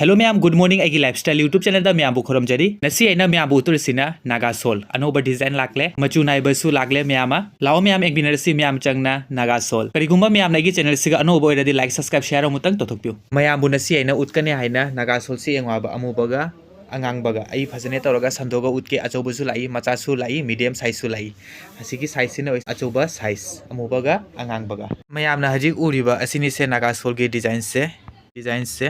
Hello ma'am good morning आई lifestyle YouTube channel दा ma'am खुरम जरी नसी आइना मैम उतरसिना नागा सोल अनोबा डिजाइन लाकले मचु नाइबसु लाकले मैम लाओ मैम एक बिनरसी मैम चंगना नागा सोल करिगुम्बा मैम नगी चैनल सिगा अनोबा ओइरदी लाइक सब्सक्राइब शेयर अमुतंग तोथोकपियो मैम नसी आइना उतकने हाइना नागा सोल सि एंगवाबा अमुबगा अंगांगबगा आई फजने तौरगा संदोगा उतके अचौबसु लाई मचासु लाई मीडियम साइजसु लाई असिगी साइज सिना अचौबा साइज अमुबगा अंगांगबगा मैम हजिक उरिबा असिनि से नागा सोल के डिजाइन से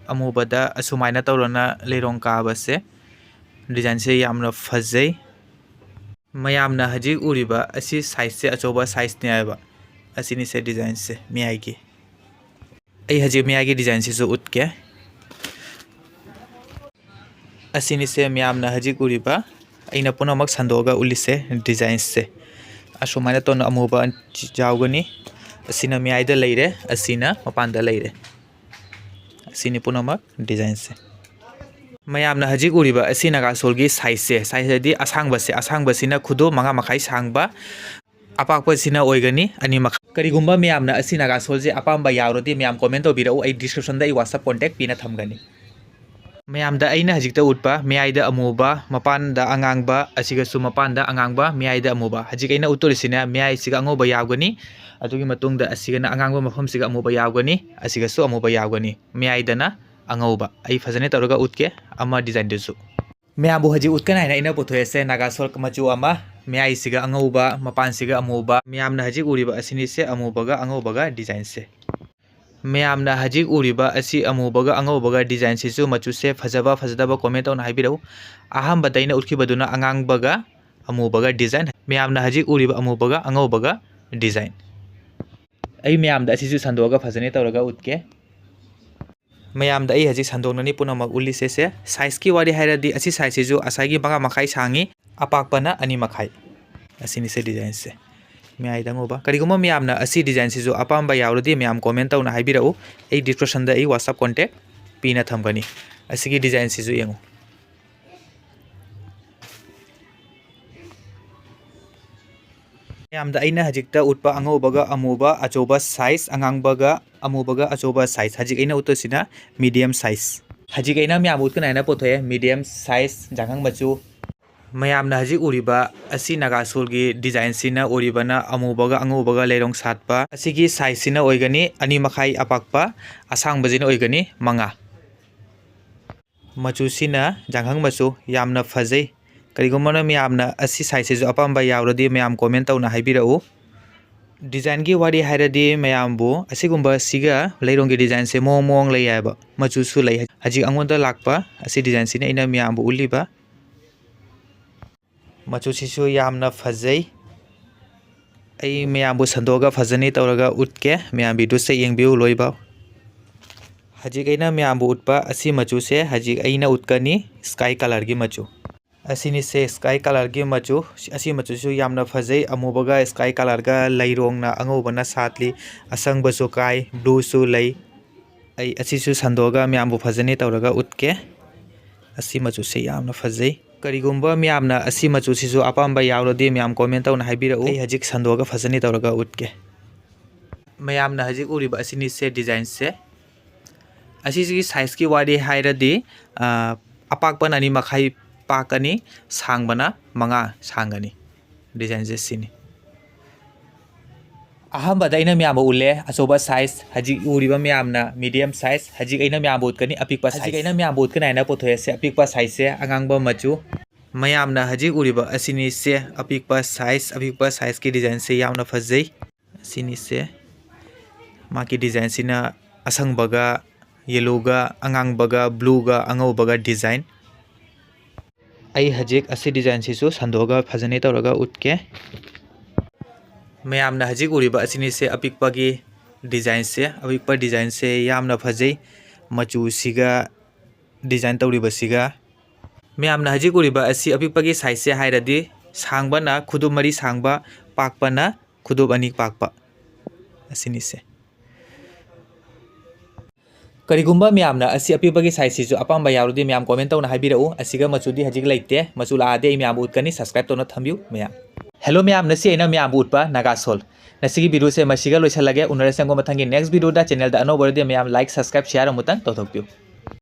अमुबदा असुमाइना तौरना लेरोंग काबसे डिजाइन से यामना फजै मयामना हजिक उरिबा असि साइज से अचौबा साइज ने आबा असिनि से डिजाइन से मियाई की आई हजिक मियाई की डिजाइन से जो उतके असिनि से मयामना हजिक उरिबा अइना पुनमक संदोगा उलिसे डिजाइन से असुमाइना तौरना अमुबा जाउगनी असिना मियाईदा लैरे असिना मपानदा लैरे सिनी पुनमक डिजाइन से मैम हजिक उरिबा असि नागा सोल की साइज दी असांग से खुदो मंगा मखाई सांगबा अपाकपसिना ओइगनी अनि मखा करिगुम्बा मैम असि नागा सोल से अपाम्बा यावरदी मैम कमेंट तौबिरउ आई डिस्क्रिप्शन दा व्हाट्सएप कॉन्टैक्ट पीना थमगनी मैम अइना हजिकता उतपा मियाईदा अमुबा मपानदा अंगांगबा असिगसु मपानदा अंगांगबा मियाईदा अमुबा हजिक अइना उतोरिसिना मियाई सिगा अंगोबा यावगनी अदुगी मतुंगदा असिगना अंगांगबा मफम सिगा अमुबा यावगनी असिगसु अमुबा यावगनी मियाईदना अंगौबा आई फजने तौरगा उतके अमा डिजाइन दुसु मैम हजिक उतकना हाइना इना पुथोयसे नागा सोल मचु अमा मियाई सिगा अंगौबा मपान सिगा अमुबा मैम हजिक उरिबा असिनि से अमुबगा अंगौबगा डिजाइन से मैम हजिक उरिबा असि अमुबगा अंगौबगा डिजाइन से मचु से फजबा फजदबा कमेंट तौना हाइबिरउ अहमबदैना उतखिबदुना अंगांगबगा अमुबगा डिजाइन मैम हजिक उरिबा अमुबगा अंगौबगा डिजाइन आई मैम संदोगा फजने तौरगा उतके मैम हजिक संदोननी पुनमक उलिसे साइज की वारी हाइरदी असि साइज से असागी मंगा मखाई सांगी अपाकपना अनि मखाई असिनि से डिजाइन से मियाई दंगोबा करिगुम्बा मैम असि डिजाइन से अपाम्बा यावरदी मैम कमेंट तौना हाइबिरउ आई डिस्क्रिप्शन दा आई व्हाट्सएप कॉन्टैक्ट पीना थमगनी असिगी डिजाइन से येंगो मैम अइना हजिकता उतपा अंगौबगा अमुबा अचौबा साइज अंगांगबगा अमुबगा अचौबा साइज हजिक अइना उतसिना मीडियम साइज हजिक अइना मैम उतकना हाइना पोथोए मीडियम साइज जांगांग मचु मैम हजिक उरिबा असि नागा सोल की डिजाइन सिना उरिबना अमुबगा अंगौबगा लेरोंग सातपा असिगी साइज सिना ओइगनी अनि मखाई अपाकपा असांगबजिना ओइगनी मंगा मचु सिना जांगांग मचु यामना फजै करिगुम्बा मैम असि साइज से अपाम्बा यावरदी मैम कमेंट तौना हाइबिरउ डिजाइन की वारी हाइरदी मैमबु असिगुम्बा सिगा लेरोंग की डिजाइन से मोंग लैयाबा मचुसु लै हजिक अंगोंदा लाकपा असि डिजाइन सिना इना मैमबु उलिबा मचुसिसु यामना फजै आई मैमबु संदोगा फजने तौरगा उतके मैम वीडियो से येंगबिउ लोइबा हजिक अइना मैमबु उतपा असि मचु से हजिक अइना उतकनी स्काई कलर की मचु असिनि से स्काई कलर की मचु असि मचुसु यामना फजै अमुबगा स्काई कलर का लैरोंगना अंगौबना सातली असंगबसु काय ब्लूसु लै आई असिसु संदोगा मैमबु फजने तौरगा उतके असि मचु से यामना फजै करिगुम्बा मैम असि मचु सिसु अपाम्बा यावरदी मैम कमेंट तौना हाइबिरउ आई हजिक संदोगा फजने तौरगा उतके मैम हजिक उरिबा असिनि से डिजाइन से असिगी साइज की वारी हाइरदी अपाकपन अनि मखाई पाकनी सांगबना मंगा सांगनी डिजाइन से सिनी अहमबदा इना मैम उले अचौबा साइज हजिक उरिबा मैम मीडियम साइज हजिक इना मैम उतकनी अपिकपा साइज हजिक इना मैम उतकना हाइना पोथोयसे अपिकपा साइज से अंगांगबा मचु मैम हजिक उरिबा असिनि से अपिकपा साइज की डिजाइन से यामना फजै असिनि से माकी डिजाइन सिना असंगबगा येलोगा अंगांगबगा ब्लूगा अंगौबगा डिजाइन आई हजिक असि डिजाइन सिसु संदोगा फजने तौरगा उतके मैम हजिक उरिबा असिनि से अपिकपा की डिजाइन से यामना फजै मचु सिगा डिजाइन तौरिबसिगा मैम हजिक उरिबा असि अपिकपा की साइज से हाइरदी सांगबना खुदुब मरी सांगबा पाकपना खुदुब अनि पाकपा असिनि से करिगुम्बा मैम असि अपिकपा साइज से अपाम्बा यावरदी मैम कमेंट तौना हाइबिरउ असिगा मचुदी हजिक लैते मचु लादे मैम उतकनी सब्सक्राइब तौना थम्बिउ मैम हेलो मैम नसी अइना मैम उतपा नागा सोल नसी वीडियो से मसीगा लोइसलगे उनरे संगो मथंगी नेक्स्ट वीडियो दा चैनल दा अनोबरदे मैम लाइक सब्सक्राइब शेयर अमुतन तौथोकपिउ।